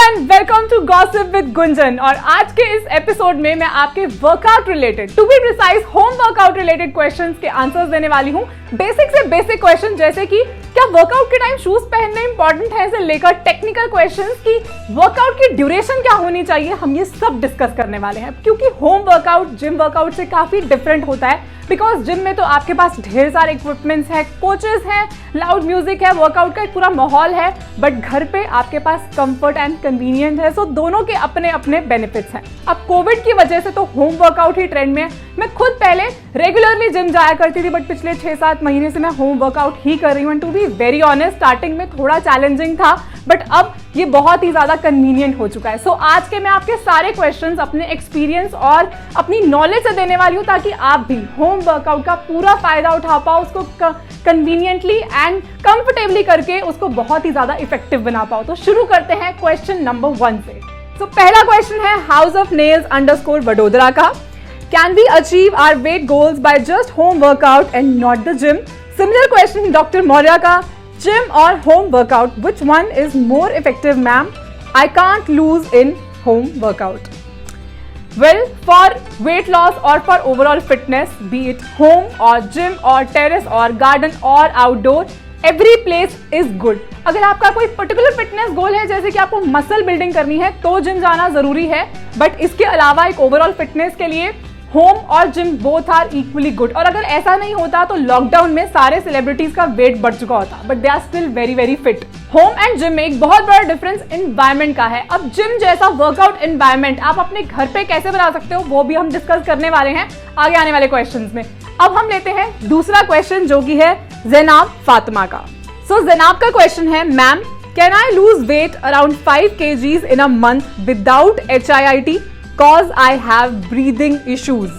And welcome to gossip with Gunjan. और आज के इस एपिसोड में मैं आपके workout related, to be precise home workout related questions के आंसर्स देने वाली हूँ। बेसिक से बेसिक क्वेश्चन जैसे कि क्या वर्कआउट के टाइम शूज पहनने इंपॉर्टेंट है से लेकर टेक्निकल क्वेश्चंस की वर्कआउट की ड्यूरेशन क्या होनी चाहिए, हम ये सब डिस्कस करने वाले हैं। क्योंकि होम वर्कआउट जिम वर्कआउट से काफी डिफरेंट होता है, बिकॉज जिम में तो आपके पास ढेर सारे इक्विपमेंट्स हैं, कोचेस हैं, लाउड म्यूजिक है, वर्कआउट का एक पूरा माहौल है। बट घर पे आपके पास कंफर्ट एंड कन्वीनियंट है, सो दोनों के अपने अपने बेनिफिट्स हैं। अब कोविड की वजह से तो होम वर्कआउट ही ट्रेंड में है। मैं खुद पहले रेगुलरली जिम जाया करती थी, बट पिछले 6-7 महीने से मैं होम वर्कआउट ही कर रही हूँ। To be very honest, starting में थोड़ा चैलेंजिंग था, बट अब ये बहुत ही ज्यादा कन्वीनियंट हो चुका है। सो आज के मैं आपके सारे क्वेश्चंस अपने एक्सपीरियंस और अपनी नॉलेज से देने वाली हूँ, ताकि आप भी होम वर्कआउट का पूरा फायदा उठा पाओ, उसको कन्वीनियंटली एंड कंफर्टेबली करके उसको बहुत ही ज्यादा इफेक्टिव बना पाओ। तो शुरू करते हैं क्वेश्चन नंबर 1 से। तो पहला क्वेश्चन है हाउस ऑफ नेल्स _ वडोदरा का। Can we achieve our weight goals by just home workout and not the gym? Similar question Dr. Maurya का, gym or home workout, which one is more effective, ma'am? I can't lose in home workout. Well, for weight loss or for overall fitness, be it home or gym or terrace or garden or outdoor, every place is good. अगर आपका कोई particular fitness goal है, जैसे कि आपको muscle building करनी है, तो जिम जाना जरूरी है। बट इसके अलावा एक ओवरऑल फिटनेस के लिए होम और gym both are equally good. और अगर ऐसा नहीं होता तो लॉकडाउन में सारे सेलिब्रिटीज का वेट बढ़ चुका होता, but they are still very very fit. Home and gym में एक बहुत बड़ा डिफरेंस एनवायरनमेंट का है। अब जिम जैसा वर्कआउट एनवायरनमेंट आप अपने घर पे कैसे बना सकते हो, वो भी हम डिस्कस करने वाले हैं आगे आने वाले क्वेश्चंस में। अब हम लेते हैं दूसरा क्वेश्चन, जो कि है जैनाब फातिमा का। सो जैनाब का क्वेश्चन है, ma'am can I lose weight around 5 kgs in a month without HIIT? Cause I have breathing issues.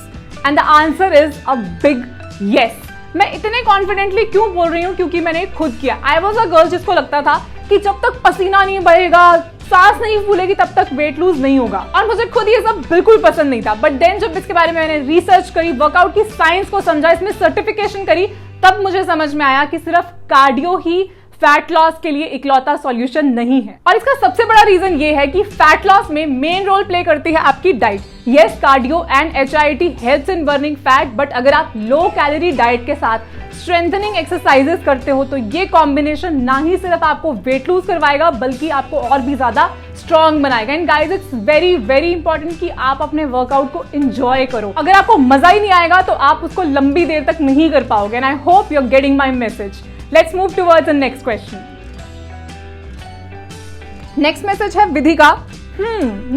And the answer is a big yes. मैं इतने कॉन्फिडेंटली क्यों बोल रही हूँ, क्योंकि मैंने खुद किया। I was a girl जिसको लगता था कि जब तक पसीना नहीं बहेगा, सांस नहीं फूलेगी, तब तक वेट लूज नहीं होगा। और मुझे खुद ये सब बिल्कुल पसंद नहीं था। बट देन जब इसके बारे में मैंने रिसर्च करी, वर्कआउट की साइंस को समझा, इसमें सर्टिफिकेशन करी, तब मुझे समझ में आया कि सिर्फ कार्डियो ही फैट लॉस के लिए इकलौता सॉल्यूशन नहीं है। और इसका सबसे बड़ा रीजन ये है कि फैट लॉस में मेन रोल प्ले करती है आपकी diet. Yes, cardio and HIIT helps in burning fat, but अगर आप लो कैलोरी डाइट के साथ स्ट्रेंथनिंग एक्सरसाइजेस करते हो, तो ये कॉम्बिनेशन ना ही सिर्फ आपको वेट लूज करवाएगा, बल्कि आपको और भी ज्यादा स्ट्रॉन्ग बनाएगा। And guys, it's very very important कि आप अपने वर्कआउट को एंजॉय करो। अगर आपको मजा ही नहीं आएगा तो आप उसको लंबी देर तक नहीं कर पाओगे। And I hope you are getting my message. Let's move towards the next question. Next message है विधि का।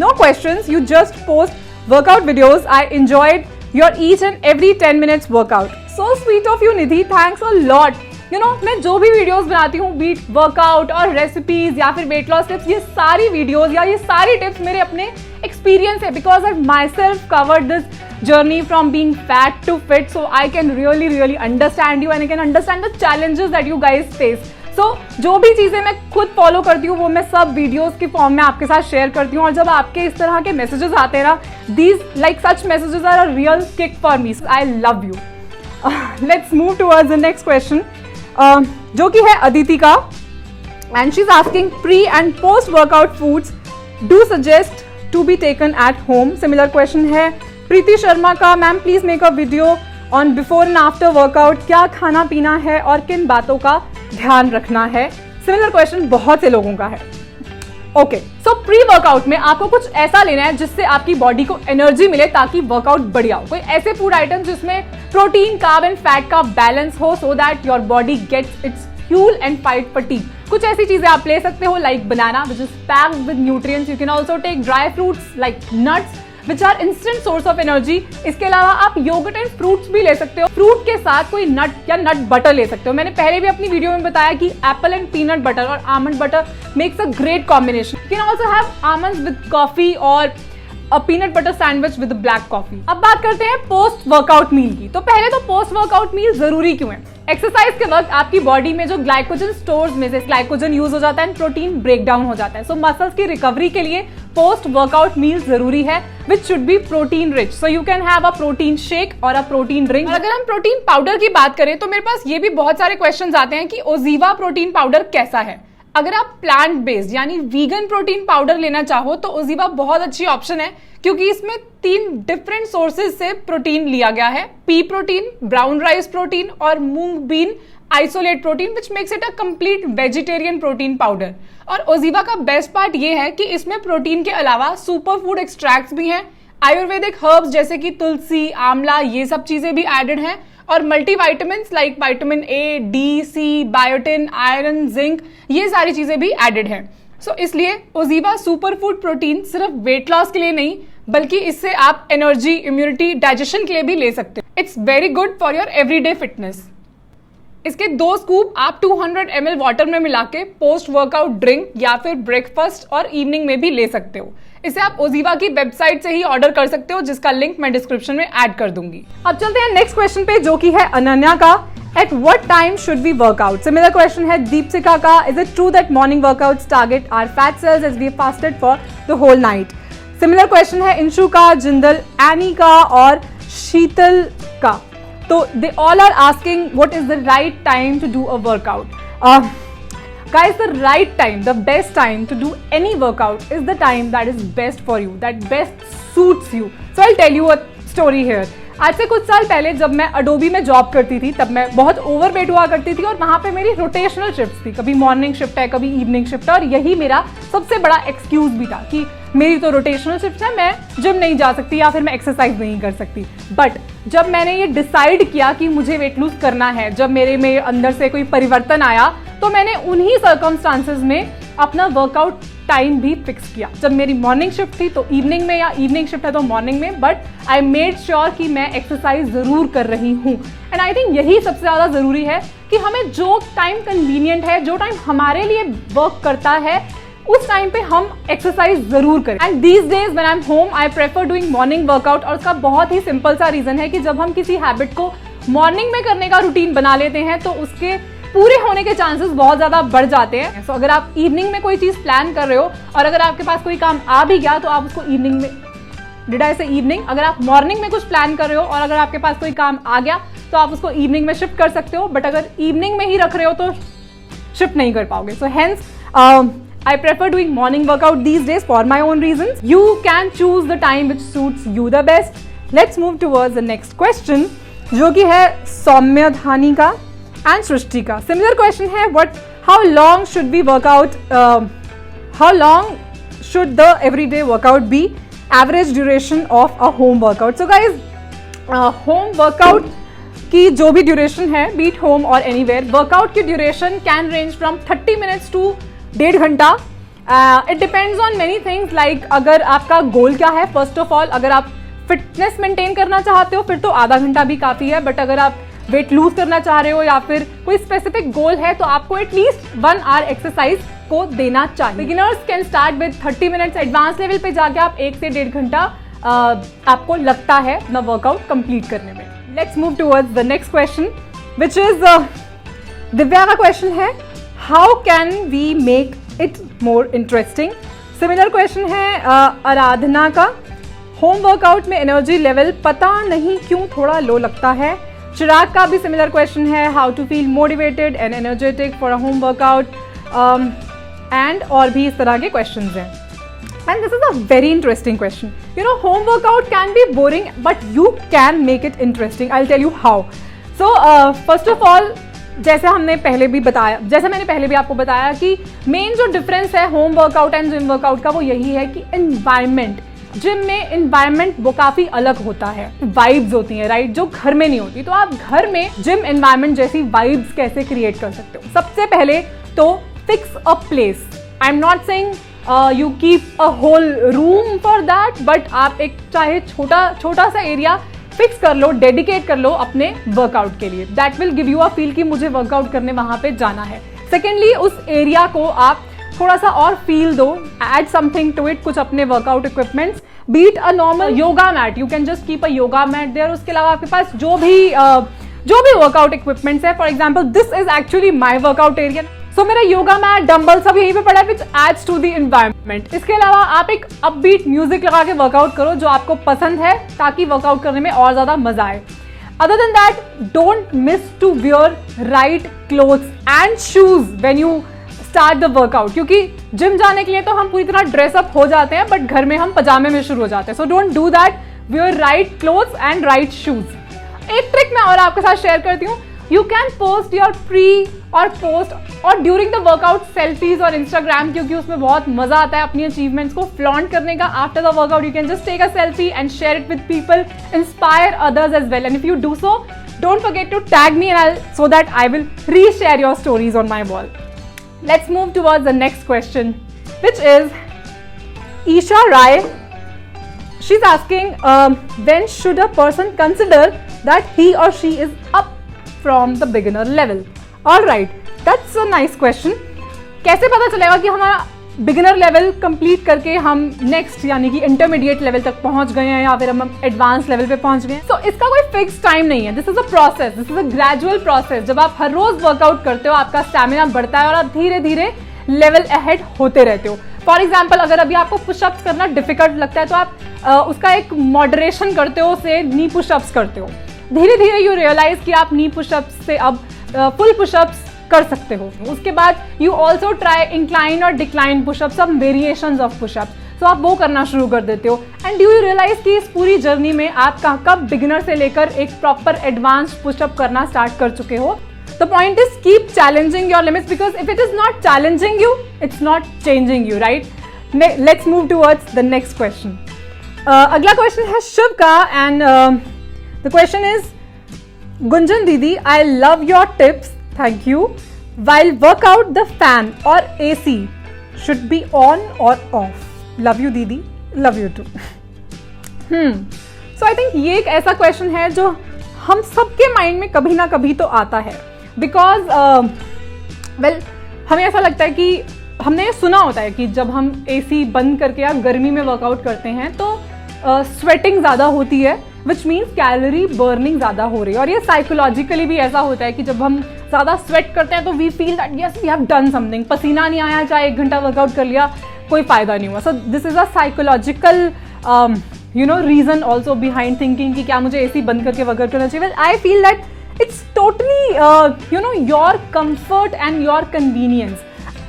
No questions. You just post workout videos. I enjoyed your each and every 10 minutes workout. So sweet of you, Nidhi. Thanks a lot. You know, मैं जो भी videos बनाती हूँ, beat workout और recipes या फिर वेट लॉस टिप्स, ये सारी वीडियोस या ये सारी टिप्स मेरे अपने एक्सपीरियंस है, because I my self covered this journey from being fat to fit, so I can really understand you and I can understand the challenges that you guys face. So जो भी चीजें मैं खुद follow करती हूँ, वो मैं सब वीडियोस की फॉर्म में आपके साथ शेयर करती हूँ। और जब आपके इस तरह के मैसेजेस आते हैं ना, these like such messages are a real kick for me. So I love you. Let's move towards the next question, जो कि है अदिति का, and she's asking pre and post workout foods do suggest to be taken at home. Similar question है प्रीति शर्मा का, ma'am please make a video on before and after workout, क्या खाना पीना है और किन बातों का ध्यान रखना है। सिमिलर क्वेश्चन बहुत से लोगों का है। ओके, सो प्री वर्कआउट में आपको कुछ ऐसा लेना है जिससे आपकी बॉडी को एनर्जी मिले, ताकि वर्कआउट बढ़िया हो। कोई ऐसे फूड आइटम जिसमें प्रोटीन, कार्ब एंड फैट का बैलेंस हो, so that your body gets its fuel and fight fatigue. कुछ ऐसी चीजें आप ले सकते हो, like banana which is packed with nutrients. You can also take dry fruits like nuts which are instant source of energy. इसके अलावा आप योगर्ट एंड फ्रूट्स भी ले सकते हो। फ्रूट के साथ कोई नट या नट बटर ले सकते हो। मैंने पहले भी अपनी वीडियो में बताया कि एप्पल एंड पीनट बटर और almond butter makes a great combination. You can also have almonds with coffee और a peanut butter sandwich with black coffee. अब बात करते हैं पोस्ट वर्कआउट मील की। तो पहले तो पोस्ट वर्कआउट मील जरूरी क्यों है? एक्सरसाइज के वक्त आपकी बॉडी में जो ग्लाइकोजन स्टोर्स में से ग्लाइकोजन यूज हो जाता है एंड प्रोटीन ब्रेक डाउन हो जाता है। सो मसल्स की रिकवरी के लिए पोस्ट वर्कआउट मील जरूरी है, which should be protein rich. So you can have a protein shake और अ प्रोटीन ड्रिंक। अगर हम प्रोटीन पाउडर की बात करें तो मेरे पास ये भी बहुत सारे क्वेश्चंस आते हैं कि ओजीवा प्रोटीन पाउडर कैसा है। अगर आप प्लांट बेस्ड यानी वीगन प्रोटीन पाउडर लेना चाहो तो ओजीवा बहुत अच्छी ऑप्शन है, क्योंकि इसमें 3 डिफरेंट सोर्सेज से प्रोटीन लिया गया है, pea protein, brown rice protein और moong bean isolate protein, which makes it a complete vegetarian protein powder. और ओजीवा का बेस्ट पार्ट ये है कि इसमें प्रोटीन के अलावा सुपर फूड एक्सट्रैक्ट्स भी हैं, आयुर्वेदिक हर्ब्स जैसे कि तुलसी, आंवला, ये सब चीजें भी एडेड हैं, और multivitamins like vitamin A, D, C, biotin, iron, zinc, ये सारी चीजें भी एडेड हैं। सो इसलिए ओजीवा सुपर फूड प्रोटीन सिर्फ वेट लॉस के लिए नहीं, बल्कि इससे आप एनर्जी, इम्यूनिटी, डाइजेशन के लिए भी ले सकते हो। It's very good for your everyday fitness. इसके 2 स्कूप आप 200 ml वाटर में मिला के पोस्ट वर्कआउट ड्रिंक या फिर ब्रेकफास्ट और इवनिंग में भी ले सकते हो। इसे आप ओजीवा की वेबसाइट से ही ऑर्डर कर सकते हो, जिसका लिंक मैं डिस्क्रिप्शन में ऐड कर दूंगी। अब चलते हैं नेक्स्ट क्वेश्चन पे, जो कि है अनन्या का। At what time should we workout? Similar question है दीपशिका का। Is it true that morning workouts target our fat cells as we fasted for the whole night? Similar question है इंशु का, जिंदल, एनी का और शीतल का। तो they all are asking what is the right time to do a workout. Guys, the right time, the best time to do any workout is the time that is best for you, that best suits you. So I'll tell you a story here. आज से कुछ साल पहले जब मैं Adobe में job करती थी, तब मैं बहुत ओवरवेट हुआ करती थी और वहाँ पे मेरी रोटेशनल शिफ्ट थी, कभी मॉर्निंग शिफ्ट है, कभी इवनिंग शिफ्ट है, और यही मेरा सबसे बड़ा एक्सक्यूज भी था कि मेरी तो रोटेशनल शिफ्ट है, मैं जिम नहीं जा सकती या फिर मैं एक्सरसाइज नहीं कर सकती। बट जब मैंने ये डिसाइड किया कि मुझे वेट लूज करना है, जब मेरे अंदर से कोई परिवर्तन आया, तो मैंने उन्हीं सर्कमस्टांसेस में अपना वर्कआउट टाइम भी फिक्स किया। जब मेरी मॉर्निंग शिफ्ट थी तो इवनिंग में, या इवनिंग शिफ्ट है तो मॉर्निंग में, बट आई मेड श्योर कि मैं एक्सरसाइज जरूर कर रही हूँ। एंड आई थिंक यही सबसे ज़्यादा ज़रूरी है कि हमें जो टाइम कन्वीनियंट है, जो टाइम हमारे लिए वर्क करता है, उस टाइम पे हम एक्सरसाइज जरूर करें। And these days when I am home I prefer doing morning workout. और उसका बहुत ही सिंपल सा रीजन है कि जब हम किसी हैबिट को मॉर्निंग में करने का रूटीन बना लेते हैं तो उसके पूरे होने के चांसेस बहुत ज्यादा बढ़ जाते हैं। सो अगर आप इवनिंग में कोई चीज प्लान कर रहे हो और अगर आपके पास कोई काम आ भी गया तो आप उसको इवनिंग में, डिड आई से इवनिंग, अगर आप मॉर्निंग में कुछ प्लान कर रहे हो और अगर आपके पास कोई काम आ गया तो आप उसको इवनिंग में शिफ्ट कर सकते हो, बट अगर इवनिंग में ही रख रहे हो तो शिफ्ट नहीं कर पाओगे। So hence I prefer doing morning workout these days for my own reasons. You can choose the time which suits you the best. Let's move towards the next question, जो कि है सौम्य धानी का and सृष्टि का। Similar question है, how long should we work out? How long should the everyday workout be? Average duration of a home workout. So guys, home workout की जो भी duration है, be it home or anywhere, workout की duration can range from 30 minutes to 1.5 घंटा। It depends on many things, like अगर आपका गोल क्या है। फर्स्ट ऑफ ऑल, अगर आप फिटनेस मेंटेन करना चाहते हो फिर तो आधा घंटा भी काफ़ी है, बट अगर आप वेट लूज करना चाह रहे हो या फिर कोई स्पेसिफिक गोल है तो आपको एटलीस्ट 1 आवर एक्सरसाइज को देना चाहिए। Beginners can start with 30 minutes, advance level पे जाके आप 1 से 1.5 घंटा आपको लगता है अपना वर्कआउट कंप्लीट करने में। Let's move towards the next question, which is Divya का क्वेश्चन है, how can we make it more interesting? Similar question है आराधना का, होम वर्कआउट में एनर्जी लेवल पता नहीं क्यों थोड़ा लो लगता है। चिराग का भी सिमिलर क्वेश्चन है, how to feel motivated and energetic for a home workout, and और भी इस तरह के क्वेश्चन हैं। And this is a very interesting question. You know, home workout can be boring, but you can make it interesting. I'll tell you how. So, first of all, जैसे मैंने पहले भी आपको बताया कि मेन जो डिफरेंस है home workout and gym workout का, वो यही है कि एनवायरनमेंट, जिम में एनवायरनमेंट वो काफी अलग होता है, वाइब्स होती हैं, राइट, जो घर में नहीं होती। तो आप घर में जिम एनवायरनमेंट जैसी वाइब्स कैसे क्रिएट कर सकते हो? सबसे पहले तो fix a place. I am not saying you keep a whole room for that, but आप एक चाहे छोटा सा एरिया फिक्स कर लो, डेडिकेट कर लो अपने वर्कआउट के लिए। That will give you a feel कि मुझे वर्कआउट करने वहां पे जाना है। सेकेंडली, उस एरिया को आप थोड़ा सा और फील दो, एड समथिंग टू इट, कुछ अपने workout equipments, be it a normal yoga mat, you can just keep a yoga mat there. उसके अलावा आपके पास जो भी वर्कआउट इक्विपमेंट्स है, for example this is actually my workout area, so मेरा योगा मैट, डंबल सब यहीं पे पड़ा है, which adds to the environment. इसके अलावा आप एक अपबीट म्यूजिक लगा के वर्कआउट करो जो आपको पसंद है, ताकि वर्कआउट करने में और ज्यादा मजा आए। Other than that, don't miss to wear right clothes and shoes when you start the workout, क्योंकि जिम जाने के लिए तो हम पूरी तरह ड्रेसअप हो जाते हैं, बट घर में हम पजामे में शुरू हो जाते हैं. So don't do that. Wear right clothes and right shoes. एक ट्रिक मैं और आपके साथ शेयर करती हूँ. You can post your pre और पोस्ट और ड्यूरिंग द वर्कआउट सेल्फीज और इंस्टाग्राम, क्योंकि उसमें बहुत मजा आता है अपनी अचीवमेंट्स को फ्लॉन्ट करने का. After the workout you can just take a selfie and share it with people, inspire others as well. And if you do so, don't forget to tag me so that I will re-share your stories on my wall. Let's move towards the next question, which is Isha Rai. She's asking, when should a person consider that he or she is up from the beginner level? All right, that's a nice question. कैसे पता चलेगा कि हमारा beginner level complete करके हम next यानी कि intermediate level तक पहुंच गए हैं या फिर हम एडवांस लेवल पे पहुंच गए हैं? सो इसका कोई फिक्स टाइम नहीं है. This is a process, this is a gradual process. जब आप हर रोज वर्कआउट करते हो, आपका स्टैमिना बढ़ता है और आप धीरे धीरे लेवल अहेड होते रहते हो. फॉर एग्जाम्पल, अगर अभी आपको पुशअप्स करना डिफिकल्ट लगता है तो आप उसका एक मॉडरेशन करते हो, से नी पुशअप्स करते हो. धीरे धीरे यू रियलाइज कि आप नी पुशअप्स से अब फुल पुशअप्स कर सकते हो. उसके बाद यू ऑल्सो ट्राई इंक्लाइन और डिक्लाइन पुशअप्स, सब वेरिएशंस ऑफ पुशअप्स. तो आप वो करना शुरू कर देते हो. एंड डू यू रियलाइज कि इस पूरी जर्नी में आप कब बिगिनर से लेकर एक प्रॉपर एडवांस पुशअप करना स्टार्ट कर चुके हो. The point is keep challenging your limits, because if it is not challenging you, it's not changing you, right? Let's move towards the next question. अगला क्वेश्चन है शिव का, and the question is, Gunjan दीदी, I love your tips, thank you. While workout, the fan or AC should be on or off? Love you Didi, love you too. So I think ये एक ऐसा question है जो हम सबके mind में कभी ना कभी तो आता है. बिकॉज हमें ऐसा लगता है कि हमने सुना होता है कि जब हम AC बंद करके या गर्मी में वर्कआउट करते हैं तो स्वेटिंग ज़्यादा होती है, विच मीन्स कैलोरी बर्निंग ज़्यादा हो रही है. और ये साइकोलॉजिकली भी ऐसा होता है कि जब हम ज़्यादा स्वेट करते हैं तो we feel that yes we have done something. पसीना नहीं आया, चाहे 1 घंटा वर्कआउट कर लिया, कोई फायदा नहीं हुआ. So this is a psychological reason also behind thinking कि क्या मुझे AC बंद करके वर्कआउट करना चाहिए. Well, I feel that it's totally your comfort and your convenience.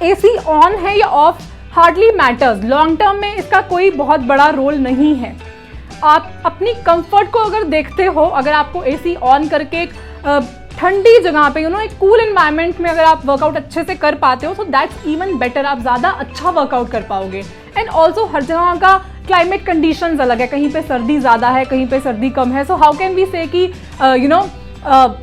AC on है या off hardly matters. Long term में इसका कोई बहुत बड़ा रोल नहीं है. आप अपनी कंफर्ट को अगर देखते हो, अगर आपको AC ऑन करके एक ठंडी जगह पे एक कूल एनवायरनमेंट में अगर आप वर्कआउट अच्छे से कर पाते हो, सो दैट्स इवन बेटर. आप ज़्यादा अच्छा वर्कआउट कर पाओगे. एंड ऑल्सो हर जगह का क्लाइमेट कंडीशंस अलग है. कहीं पे सर्दी ज़्यादा है, कहीं पे सर्दी कम है. सो हाउ कैन वी से कि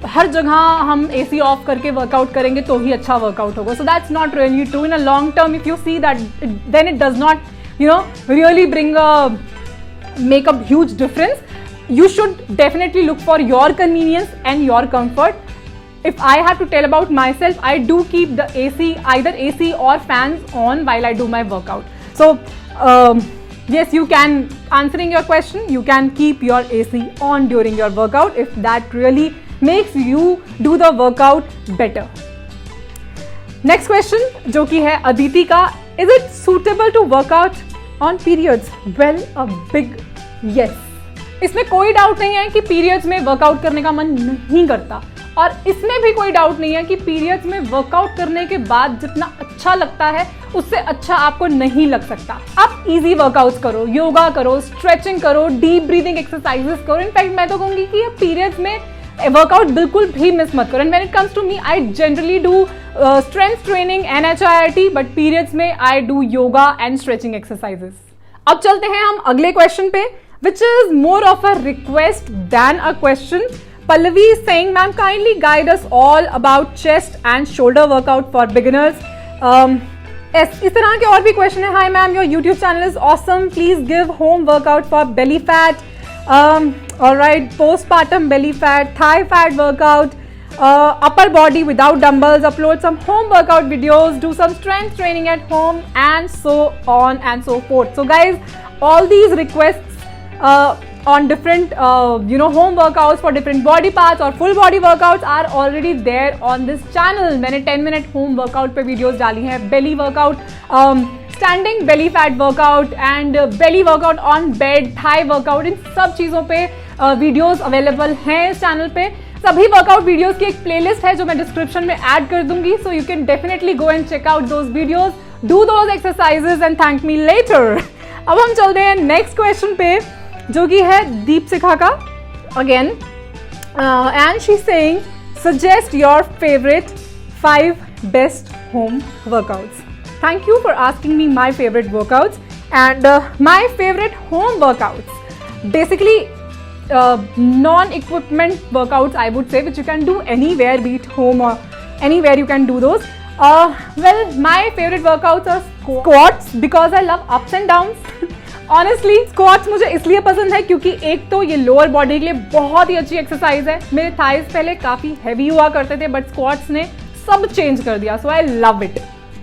हर जगह हम AC ऑफ करके वर्कआउट करेंगे तो ही अच्छा वर्कआउट होगा. So that's not really true. In a long term if you see that, then it does not really bring make a huge difference. You should definitely look for your convenience and your comfort. If I have to tell about myself, I do keep the either AC or fans on while I do my workout. So yes, you can, answering your question, you can keep your AC on during your workout if that really makes you do the workout better. Next question जो कि है अदिति का, is it suitable to work out on periods? Well, a big yes. इसमें कोई doubt नहीं है कि periods में वर्कआउट करने का मन नहीं करता, और इसमें भी कोई डाउट नहीं है कि पीरियड्स में वर्कआउट करने के बाद जितना अच्छा लगता है उससे अच्छा आपको नहीं लग सकता. आप इजी वर्कआउट्स करो, योगा करो, स्ट्रेचिंग करो, डीप ब्रीदिंग एक्सरसाइजेस करो. इनफैक्ट मैं तो कहूँगी कि पीरियड्स में वर्कआउट बिल्कुल भी मिस मत करो. And when it comes to me, I generally do strength training NHIIT, but periods में I do yoga and stretching exercises. अब चलते हैं हम अगले क्वेश्चन पे, which is more of a request than a question. Pallavi is saying, ma'am, kindly guide us all about chest and shoulder workout for beginners. इस तरह के और भी क्वेश्चन है. Hi ma'am, your YouTube channel is awesome. Please give home workout for belly fat. All right, postpartum belly fat, thigh fat workout, upper body without dumbbells. Upload some home workout videos. Do some strength training at home, and so on and so forth. So guys, all these requests on different home workouts for different body parts or full body workouts are already there on this channel. मैंने 10-minute home workout पे videos डाली हैं. belly workout, standing belly fat workout and belly workout on bed, thigh workout, इन सब चीज़ों पे videos available हैं इस channel पे. सभी वर्कआउट वीडियोस की एक प्लेलिस्ट है जो मैं डिस्क्रिप्शन में ऐड कर दूंगी, so you can definitely go and check out those videos, do those exercises and thank me later. अब हम चलते हैं नेक्स्ट क्वेश्चन पे, जो कि है दीप सिखा का again, and she saying suggest your favourite 5 best home workouts. Thank you for asking me my favourite workouts, and my favourite home workouts basically non-equipment workouts, I would say, which you can do anywhere, be it home or anywhere you can do those. Well, my favorite workouts are squats because I love ups and downs. Honestly, squats मुझे इसलिए पसंद है क्योंकि एक तो ये lower body के लिए बहुत ही अच्छी एक्सरसाइज है। मेरे थाइज पहले काफ़ी हैवी हुआ करते थे, बट स्क्वाट्स ने सब चेंज कर दिया, सो आई लव इट।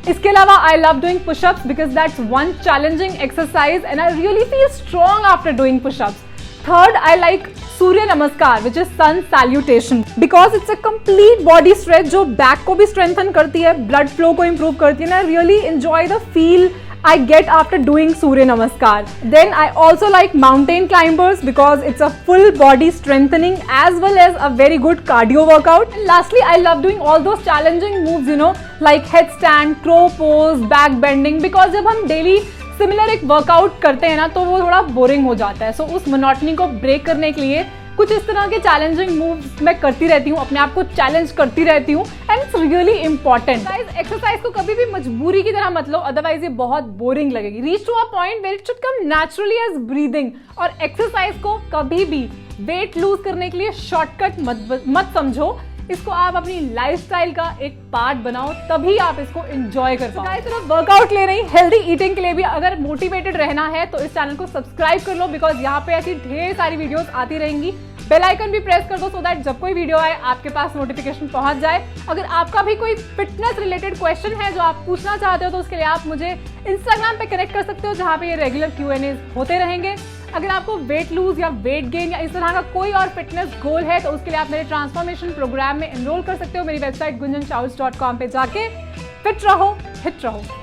इसके अलावा I love doing pushups because that's one challenging exercise and I really feel strong after doing pushups. Third, I like सूर्य नमस्कार which is sun salutation because it's a complete body stretch जो back को भी strengthen करती है, blood flow को improve करती है, and I really enjoy the feel I get after doing सूर्य नमस्कार. Then I also like mountain climbers because it's a full body strengthening as well as a very good cardio workout. And lastly, I love doing all those challenging moves, you know, like headstand, crow pose, back bending because जब हम daily similar एक workout करते हैं ना तो वो थोड़ा boring हो जाता है, सो उस मोनोटनी को ब्रेक करने के लिए कुछ इस तरह के चैलेंजिंग मूव्स मैं करती रहती हूँ, अपने आप को चैलेंज करती रहती हूँ, and it's really important. Exercise को कभी भी मजबूरी की तरह मत लो, अदरवाइज ये बहुत बोरिंग लगेगी। Reach to a point where it should come naturally as breathing. और एक्सरसाइज को कभी भी वेट लूज करने के लिए शॉर्टकट मत समझो, इसको आप अपनी लाइफस्टाइल का एक पार्ट बनाओ, तभी आप इसको एंजॉय कर पाओ। सिर्फ वर्कआउट ले नहीं, हेल्दी ईटिंग के लिए भी अगर मोटिवेटेड रहना है तो इस चैनल को सब्सक्राइब कर लो बिकॉज यहाँ पे ऐसी ढेर सारी वीडियोस आती रहेंगी। बेल आइकन भी प्रेस कर दो सो दैट जब कोई वीडियो आए आपके पास नोटिफिकेशन पहुंच जाए। अगर आपका भी कोई फिटनेस रिलेटेड क्वेश्चन है जो आप पूछना चाहते हो तो उसके लिए आप मुझे इंस्टाग्राम पे कनेक्ट कर सकते हो, जहाँ पे ये रेगुलर Q&A होते रहेंगे। अगर आपको वेट लूज या वेट गेन या इस तरह का कोई और फिटनेस गोल है तो उसके लिए आप मेरे ट्रांसफॉर्मेशन प्रोग्राम में एनरोल कर सकते हो मेरी वेबसाइट gunjanchaus.com पे जाके। फिट रहो, हिट रहो।